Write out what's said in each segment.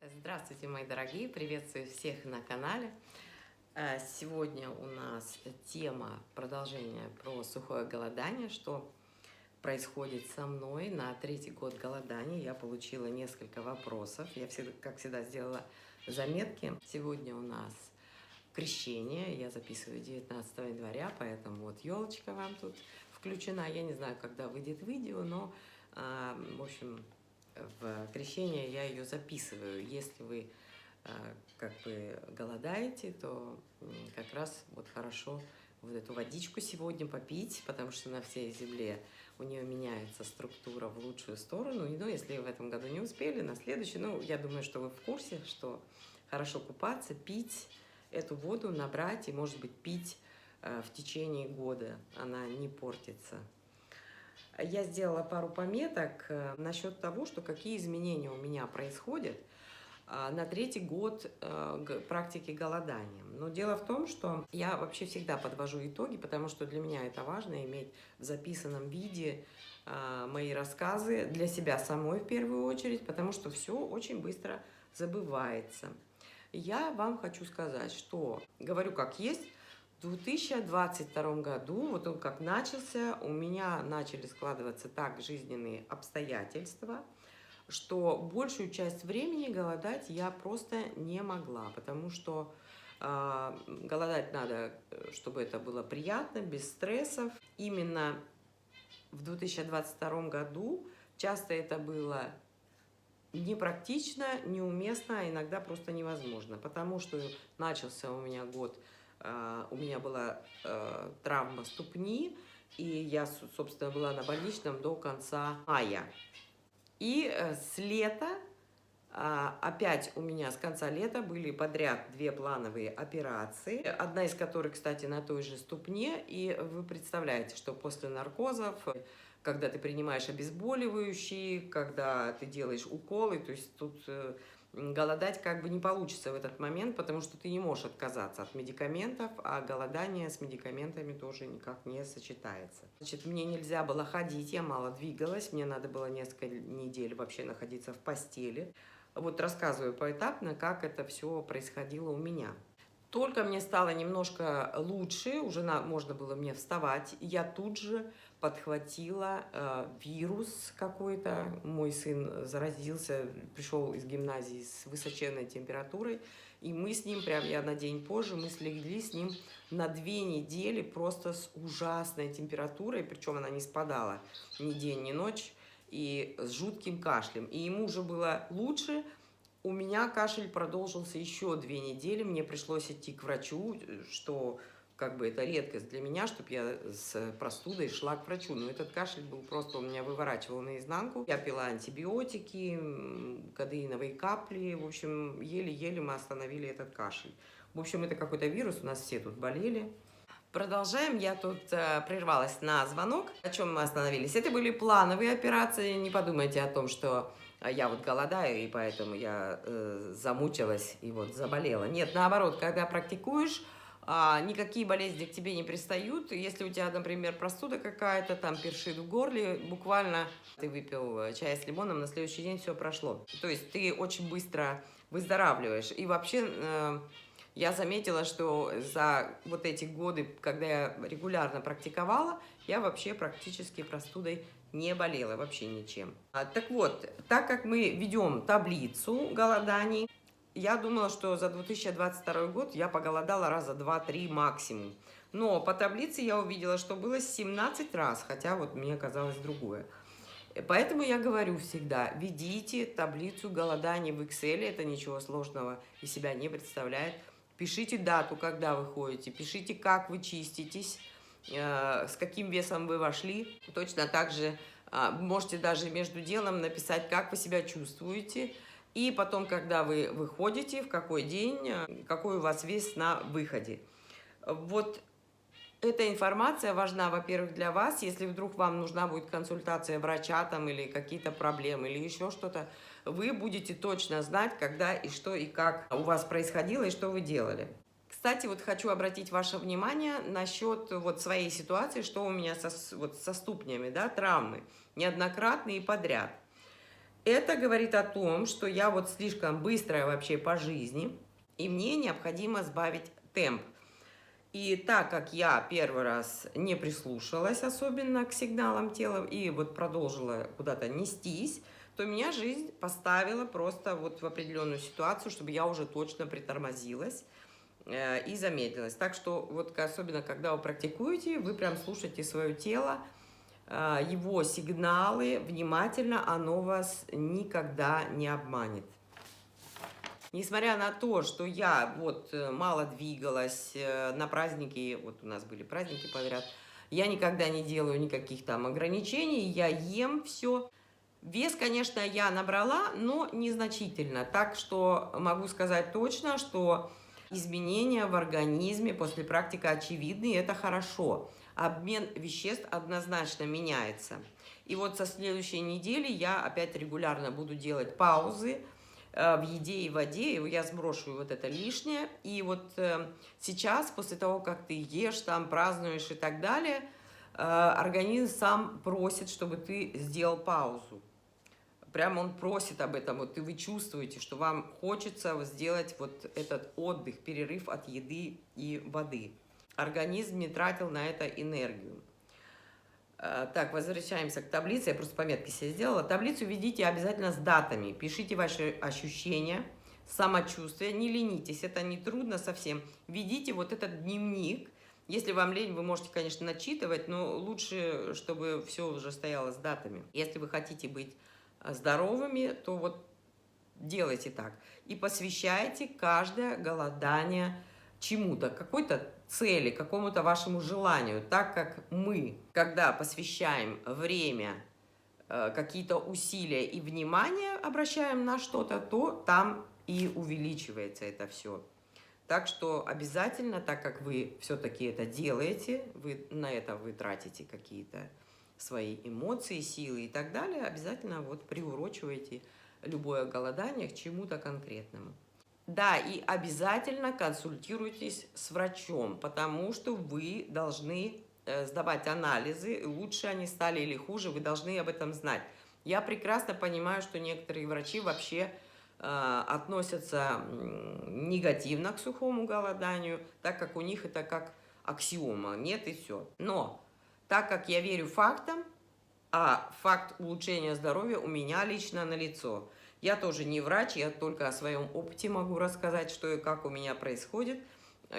Здравствуйте, мои дорогие! Приветствую всех на канале. Сегодня у нас тема продолжения про сухое голодание, что происходит со мной на третий год голодания. Я получила несколько вопросов. Я, как всегда, сделала заметки. Сегодня у нас крещение. Я записываю 19 января, поэтому вот елочка вам тут включена. Я не знаю, когда выйдет видео, но, в общем, в крещение я ее записываю. Если вы как бы голодаете, то как раз вот хорошо вот эту водичку сегодня попить, потому что на всей земле у нее меняется структура в лучшую сторону. И, если в этом году не успели, на следующий, я думаю, что вы в курсе, что хорошо купаться, пить эту воду, набрать и, может быть, пить в течение года. Она не портится. Я сделала пару пометок насчет того, что какие изменения у меня происходят на третий год практики голодания. Но дело в том, что я вообще всегда подвожу итоги, потому что для меня это важно иметь в записанном виде мои рассказы для себя самой в первую очередь, потому что все очень быстро забывается. Я вам хочу сказать, что говорю как есть. В 2022 году, вот он как начался, у меня начали складываться так жизненные обстоятельства, что большую часть времени голодать я просто не могла, потому что голодать надо, чтобы это было приятно, без стрессов. Именно в 2022 году часто это было непрактично, неуместно, а иногда просто невозможно, потому что начался у меня год, у меня была травма ступни, и я, собственно, была на больничном до конца мая. И с лета, опять у меня с конца лета были подряд 2 плановые операции, одна из которых, кстати, на той же ступне, и вы представляете, что после наркозов, когда ты принимаешь обезболивающие, когда ты делаешь уколы, то есть тут голодать как бы не получится в этот момент, потому что ты не можешь отказаться от медикаментов, а голодание с медикаментами тоже никак не сочетается. Значит, мне нельзя было ходить, я мало двигалась, мне надо было несколько недель вообще находиться в постели. Вот рассказываю поэтапно, как это все происходило у меня. Только мне стало немножко лучше, уже можно было мне вставать, я тут же подхватила вирус какой-то. Мой сын заразился, пришел из гимназии с высоченной температурой, и мы с ним, прям я на день позже, мы слегли с ним на 2 недели просто с ужасной температурой, причем она не спадала ни день, ни ночь, и с жутким кашлем. И ему уже было лучше. У меня кашель продолжился еще 2 недели, мне пришлось идти к врачу, что как бы это редкость для меня, чтобы я с простудой шла к врачу. Но этот кашель был просто, у меня выворачивал наизнанку. Я пила антибиотики, кадеиновые капли, в общем, еле-еле мы остановили этот кашель. В общем, это какой-то вирус, у нас все тут болели. Продолжаем. Я тут прервалась на звонок. О чем мы остановились? Это были плановые операции. Не подумайте о том, что я вот голодаю, и поэтому я замучилась и вот заболела. Нет, наоборот, когда практикуешь, никакие болезни к тебе не пристают. Если у тебя, например, простуда какая-то, там першит в горле, буквально ты выпил чай с лимоном, на следующий день все прошло. То есть ты очень быстро выздоравливаешь. И вообще я заметила, что за вот эти годы, когда я регулярно практиковала, я вообще практически простудой не болела, вообще ничем. Так вот, так как мы ведем таблицу голоданий, я думала, что за 2022 год я поголодала раза 2-3 максимум. Но по таблице я увидела, что было 17 раз, хотя вот мне казалось другое. Поэтому я говорю всегда, ведите таблицу голоданий в Excel, это ничего сложного из себя не представляет. Пишите дату, когда вы ходите, пишите, как вы чиститесь, с каким весом вы вошли. Точно так же можете даже между делом написать, как вы себя чувствуете. И потом, когда вы выходите, в какой день, какой у вас вес на выходе. Вот эта информация важна, во-первых, для вас, если вдруг вам нужна будет консультация врача там, или какие-то проблемы, или еще что-то, вы будете точно знать, когда и что и как у вас происходило, и что вы делали. Кстати, вот хочу обратить ваше внимание насчет вот своей ситуации, что у меня со ступнями, да, травмы, неоднократные и подряд. Это говорит о том, что я вот слишком быстрая вообще по жизни, и мне необходимо сбавить темп. И так как я первый раз не прислушалась особенно к сигналам тела и вот продолжила куда-то нестись, то меня жизнь поставила просто вот в определенную ситуацию, чтобы я уже точно притормозилась и замедлилась. Так что вот особенно когда вы практикуете, вы прям слушаете свое тело, его сигналы внимательно, оно вас никогда не обманет. Несмотря на то, что я вот мало двигалась на праздники, вот у нас были праздники подряд, я никогда не делаю никаких там ограничений, я ем все. Вес, конечно, я набрала, но незначительно. Так что могу сказать точно, что изменения в организме после практики очевидны, и это хорошо. Обмен веществ однозначно меняется. И вот со следующей недели я опять регулярно буду делать паузы в еде и воде, и я сброшу вот это лишнее. И вот сейчас, после того, как ты ешь, там празднуешь и так далее, организм сам просит, чтобы ты сделал паузу. Прямо он просит об этом, вот, и вы чувствуете, что вам хочется сделать вот этот отдых, перерыв от еды и воды. Организм не тратил на это энергию. Так, возвращаемся к таблице. Я просто пометки себе сделала. Таблицу ведите обязательно с датами. Пишите ваши ощущения, самочувствие. Не ленитесь, это не трудно совсем. Ведите вот этот дневник. Если вам лень, вы можете, конечно, начитывать, но лучше, чтобы все уже стояло с датами. Если вы хотите быть здоровыми, то вот делайте так. И посвящайте каждое голодание чему-то, какой-то цели, какому-то вашему желанию, так как мы, когда посвящаем время, какие-то усилия и внимание обращаем на что-то, то там и увеличивается это все. Так что обязательно, так как вы все-таки это делаете, вы тратите какие-то свои эмоции, силы и так далее, обязательно вот приурочивайте любое голодание к чему-то конкретному. Да, и обязательно консультируйтесь с врачом, потому что вы должны сдавать анализы, лучше они стали или хуже, вы должны об этом знать. Я прекрасно понимаю, что некоторые врачи вообще относятся негативно к сухому голоданию, так как у них это как аксиома, нет и все. Но так как я верю фактам, а факт улучшения здоровья у меня лично налицо. Я тоже не врач, я только о своем опыте могу рассказать, что и как у меня происходит.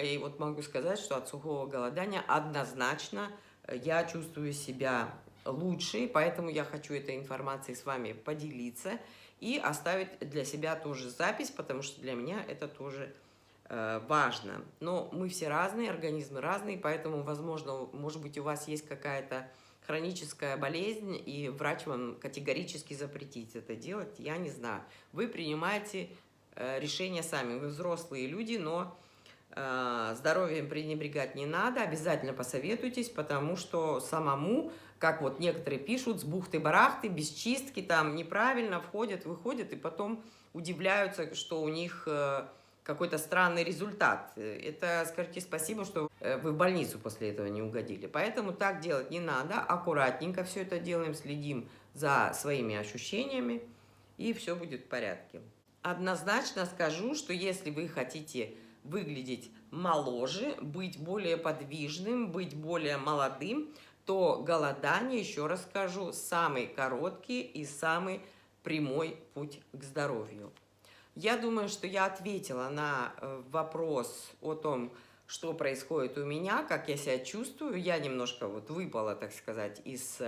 И вот могу сказать, что от сухого голодания однозначно я чувствую себя лучше, поэтому я хочу этой информацией с вами поделиться и оставить для себя тоже запись, потому что для меня это тоже важно. Но мы все разные, организмы разные, поэтому, возможно, может быть, у вас есть какая-то хроническая болезнь, и врач вам категорически запретит это делать, я не знаю. Вы принимаете решения сами, вы взрослые люди, но здоровьем пренебрегать не надо, обязательно посоветуйтесь, потому что самому, как вот некоторые пишут, с бухты-барахты, без чистки, там неправильно входят, выходят, и потом удивляются, что у них какой-то странный результат. Это скажите спасибо, что вы в больницу после этого не угодили. Поэтому так делать не надо, аккуратненько все это делаем, следим за своими ощущениями, и все будет в порядке. Однозначно скажу, что если вы хотите выглядеть моложе, быть более подвижным, быть более молодым, то голодание, еще раз скажу, самый короткий и самый прямой путь к здоровью. Я думаю, что я ответила на вопрос о том, что происходит у меня, как я себя чувствую. Я немножко вот выпала, так сказать, из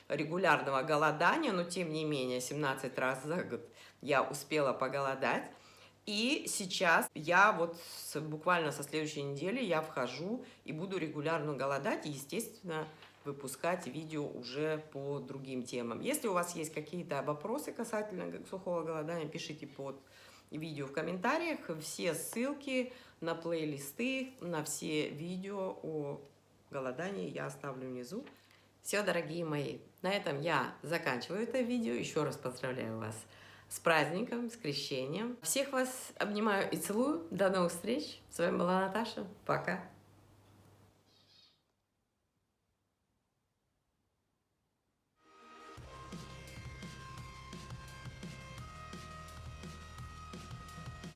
регулярного голодания, но тем не менее 17 раз за год я успела поголодать. И сейчас я вот буквально со следующей недели я вхожу и буду регулярно голодать и, естественно, выпускать видео уже по другим темам. Если у вас есть какие-то вопросы касательно сухого голодания, пишите под видео в комментариях. Все ссылки на плейлисты, на все видео о голодании я оставлю внизу. Все, дорогие мои, на этом я заканчиваю это видео. Еще раз поздравляю вас с праздником, с крещением. Всех вас обнимаю и целую. До новых встреч. С вами была Наташа. Пока.